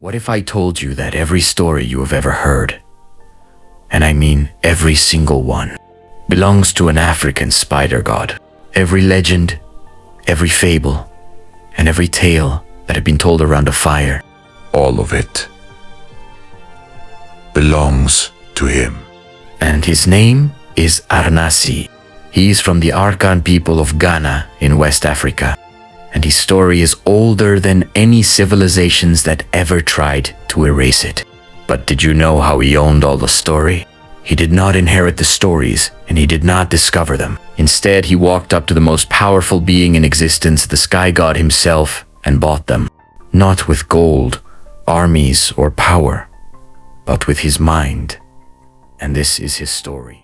What if I told you that every story you have ever heard, and I mean every single one, belongs to an African spider god? Every legend, every fable, and every tale that had been told around a fire, all of it belongs to him. And his name is Anansi. He is from the Akan people of Ghana in West Africa, and his story is older than any civilizations that ever tried to erase it. But did you know how he owned all the story? He did not inherit the stories, and he did not discover them. Instead, he walked up to the most powerful being in existence, the sky god himself, and bought them. Not with gold, armies, or power, but with his mind. And this is his story.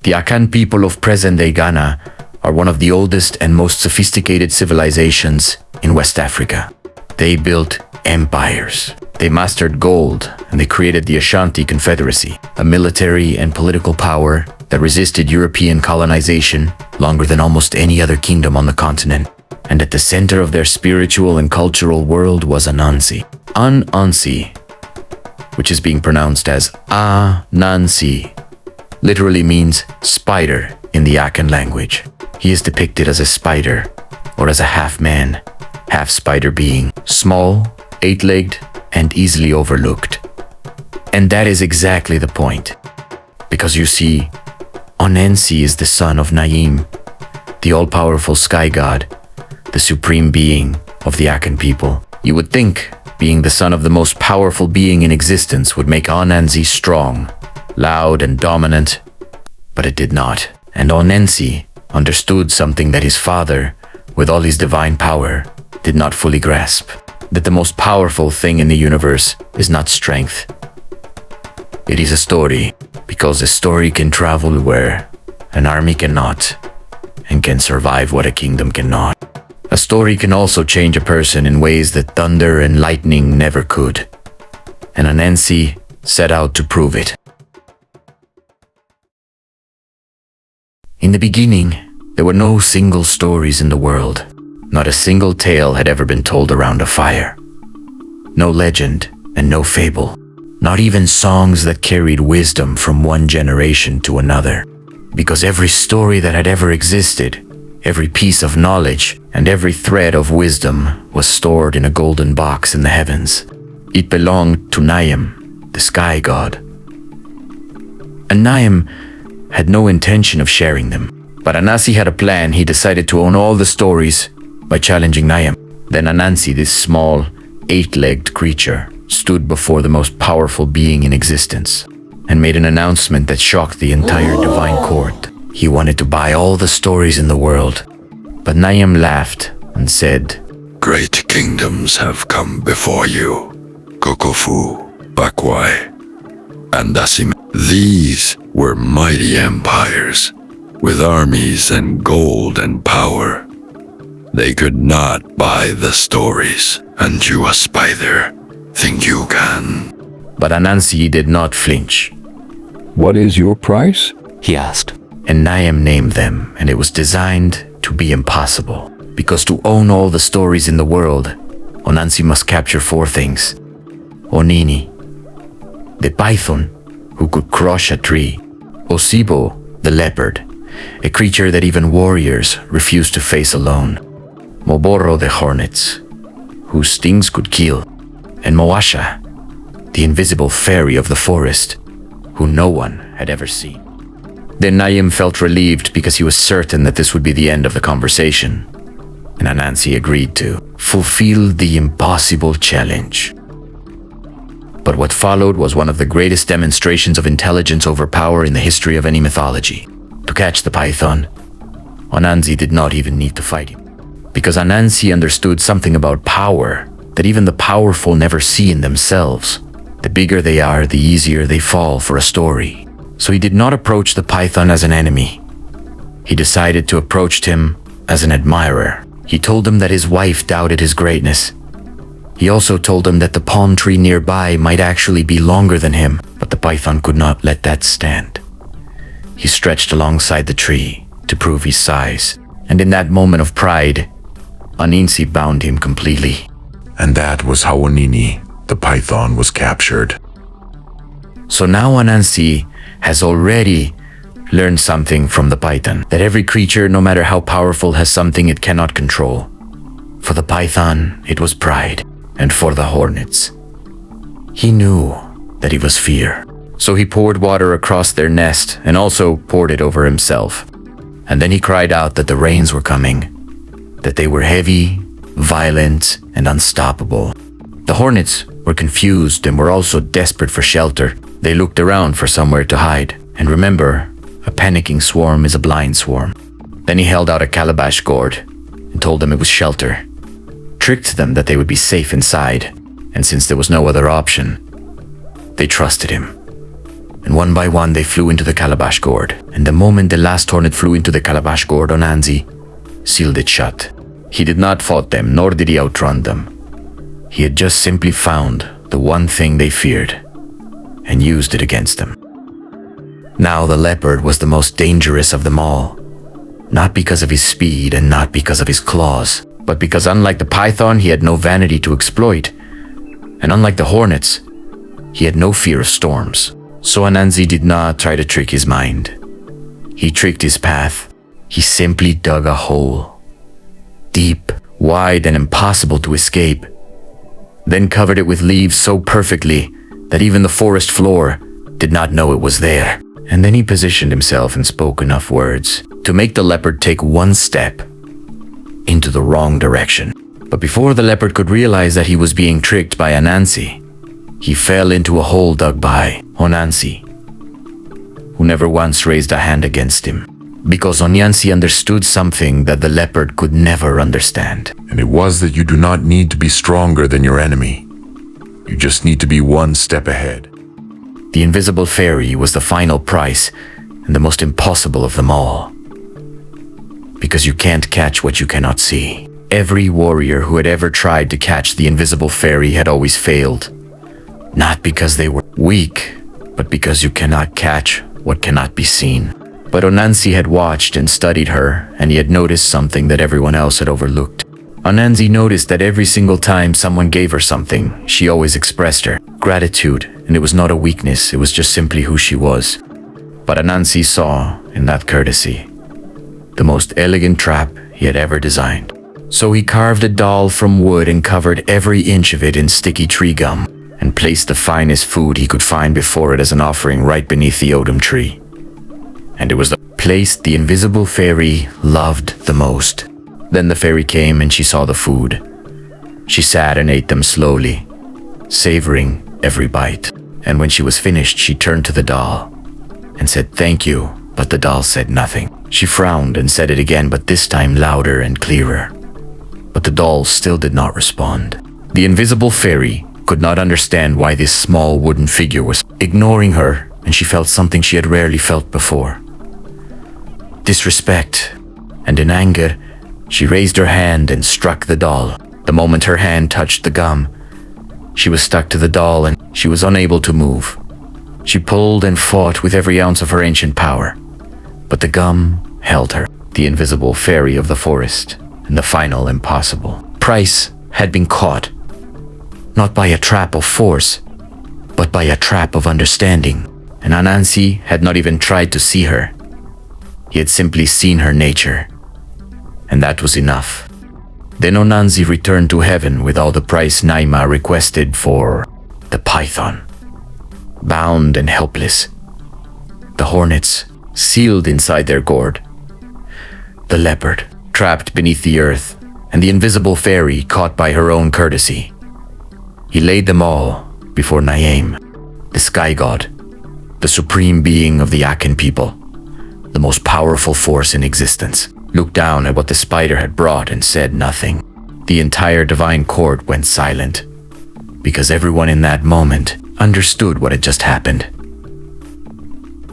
The Akan people of present-day Ghana are one of the oldest and most sophisticated civilizations in West Africa. They built empires. They mastered gold, and they created the Ashanti Confederacy, a military and political power that resisted European colonization longer than almost any other kingdom on the continent. And at the center of their spiritual and cultural world was Anansi. Anansi, which is being pronounced as Anansi, literally means spider in the Akan language. He is depicted as a spider, or as a half-man, half-spider being, small, eight-legged, and easily overlooked. And that is exactly the point. Because you see, Anansi is the son of Naim, the all-powerful sky god, the supreme being of the Akan people. You would think being the son of the most powerful being in existence would make Anansi strong, loud and dominant, but it did not. And Anansi understood something that his father, with all his divine power, did not fully grasp. That the most powerful thing in the universe is not strength. It is a story, because a story can travel where an army cannot, and can survive what a kingdom cannot. A story can also change a person in ways that thunder and lightning never could. And Anansi set out to prove it. In the beginning, there were no single stories in the world. Not a single tale had ever been told around a fire. No legend and no fable. Not even songs that carried wisdom from one generation to another. Because every story that had ever existed, every piece of knowledge, and every thread of wisdom was stored in a golden box in the heavens. It belonged to Naim, the sky god. And Naim had no intention of sharing them. But Anansi had a plan. He decided to own all the stories by challenging Naim. Then Anansi, this small, eight-legged creature, stood before the most powerful being in existence and made an announcement that shocked the entire divine court. He wanted to buy all the stories in the world. But Naim laughed and said, Great kingdoms have come before you. Kokofu, Bakwai, and Dasim. These were mighty empires, with armies and gold and power. They could not buy the stories, and you, a spider, think you can. But Anansi did not flinch. What is your price? He asked. And Naim named them, and it was designed to be impossible. Because to own all the stories in the world, Anansi must capture 4 things. Onini, the python, who could crush a tree. Osibo, the leopard, a creature that even warriors refused to face alone. Moboro, the hornets, whose stings could kill. And Moasha, the invisible fairy of the forest, who no one had ever seen. Then Naim felt relieved because he was certain that this would be the end of the conversation. And Anansi agreed to fulfill the impossible challenge. But what followed was one of the greatest demonstrations of intelligence over power in the history of any mythology. To catch the python, Anansi did not even need to fight him. Because Anansi understood something about power that even the powerful never see in themselves. The bigger they are, the easier they fall for a story. So he did not approach the python as an enemy. He decided to approach him as an admirer. He told him that his wife doubted his greatness. He also told them that the palm tree nearby might actually be longer than him, but the python could not let that stand. He stretched alongside the tree to prove his size, and in that moment of pride, Anansi bound him completely. And that was how Onini, the python, was captured. So now Anansi has already learned something from the python, that every creature, no matter how powerful, has something it cannot control. For the python, it was pride, and for the hornets, he knew that it was fear. So he poured water across their nest and also poured it over himself. And then he cried out that the rains were coming, that they were heavy, violent, and unstoppable. The hornets were confused and were also desperate for shelter. They looked around for somewhere to hide. And remember, a panicking swarm is a blind swarm. Then he held out a calabash gourd and told them it was shelter, tricked them that they would be safe inside, and since there was no other option, they trusted him. And one by one they flew into the calabash gourd, and the moment the last hornet flew into the calabash gourd, Anansi sealed it shut. He did not fight them, nor did he outrun them. He had just simply found the one thing they feared and used it against them. Now the leopard was the most dangerous of them all, not because of his speed and not because of his claws, but because unlike the python, he had no vanity to exploit, and unlike the hornets, he had no fear of storms. So Anansi did not try to trick his mind. He tricked his path. He simply dug a hole, deep, wide, and impossible to escape, then covered it with leaves so perfectly that even the forest floor did not know it was there. And then he positioned himself and spoke enough words to make the leopard take one step into the wrong direction. But before the leopard could realize that he was being tricked by Anansi, he fell into a hole dug by Anansi, who never once raised a hand against him, because Anansi understood something that the leopard could never understand. And it was that you do not need to be stronger than your enemy. You just need to be one step ahead. The invisible fairy was the final price and the most impossible of them all, because you can't catch what you cannot see. Every warrior who had ever tried to catch the invisible fairy had always failed, not because they were weak, but because you cannot catch what cannot be seen. But Anansi had watched and studied her, and he had noticed something that everyone else had overlooked. Anansi noticed that every single time someone gave her something, she always expressed her gratitude, and it was not a weakness, it was just simply who she was. But Anansi saw in that courtesy the most elegant trap he had ever designed. So he carved a doll from wood and covered every inch of it in sticky tree gum, and placed the finest food he could find before it as an offering right beneath the odum tree. And it was the place the invisible fairy loved the most. Then the fairy came and she saw the food. She sat and ate them slowly, savoring every bite. And when she was finished, she turned to the doll and said thank you, but the doll said nothing. She frowned and said it again, but this time louder and clearer. But the doll still did not respond. The invisible fairy could not understand why this small wooden figure was ignoring her, and she felt something she had rarely felt before: disrespect. And in anger, she raised her hand and struck the doll. The moment her hand touched the gum, she was stuck to the doll and she was unable to move. She pulled and fought with every ounce of her ancient power, but the gum held her, the invisible fairy of the forest, and the final impossible. Price had been caught, not by a trap of force, but by a trap of understanding. And Anansi had not even tried to see her. He had simply seen her nature, and that was enough. Then Anansi returned to heaven with all the price Naima requested for the python, bound and helpless, the hornets sealed inside their gourd, the leopard trapped beneath the earth, and the invisible fairy caught by her own courtesy. He laid them all before Naim, the sky god, the supreme being of the Akan people, the most powerful force in existence, looked down at what the spider had brought and said nothing. The entire divine court went silent, because everyone in that moment understood what had just happened.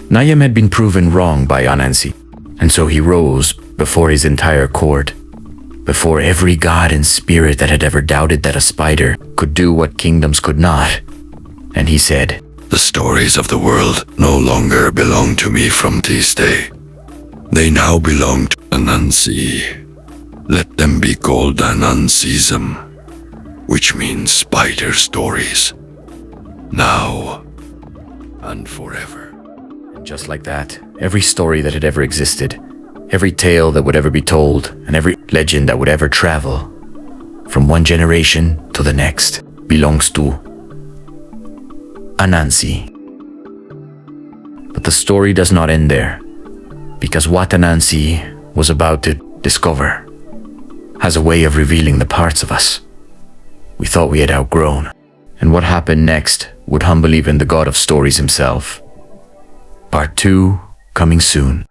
Naim had been proven wrong by Anansi, and so he rose before his entire court, before every god and spirit that had ever doubted that a spider could do what kingdoms could not. And he said, The stories of the world no longer belong to me from this day. They now belong to Anansi. Let them be called Anansism, which means spider stories. Now and forever. And just like that, every story that had ever existed, every tale that would ever be told, and every legend that would ever travel, from one generation to the next, belongs to Anansi. But the story does not end there, because what Anansi was about to discover has a way of revealing the parts of us we thought we had outgrown. And what happened next would humble even the god of stories himself. Part 2 coming soon.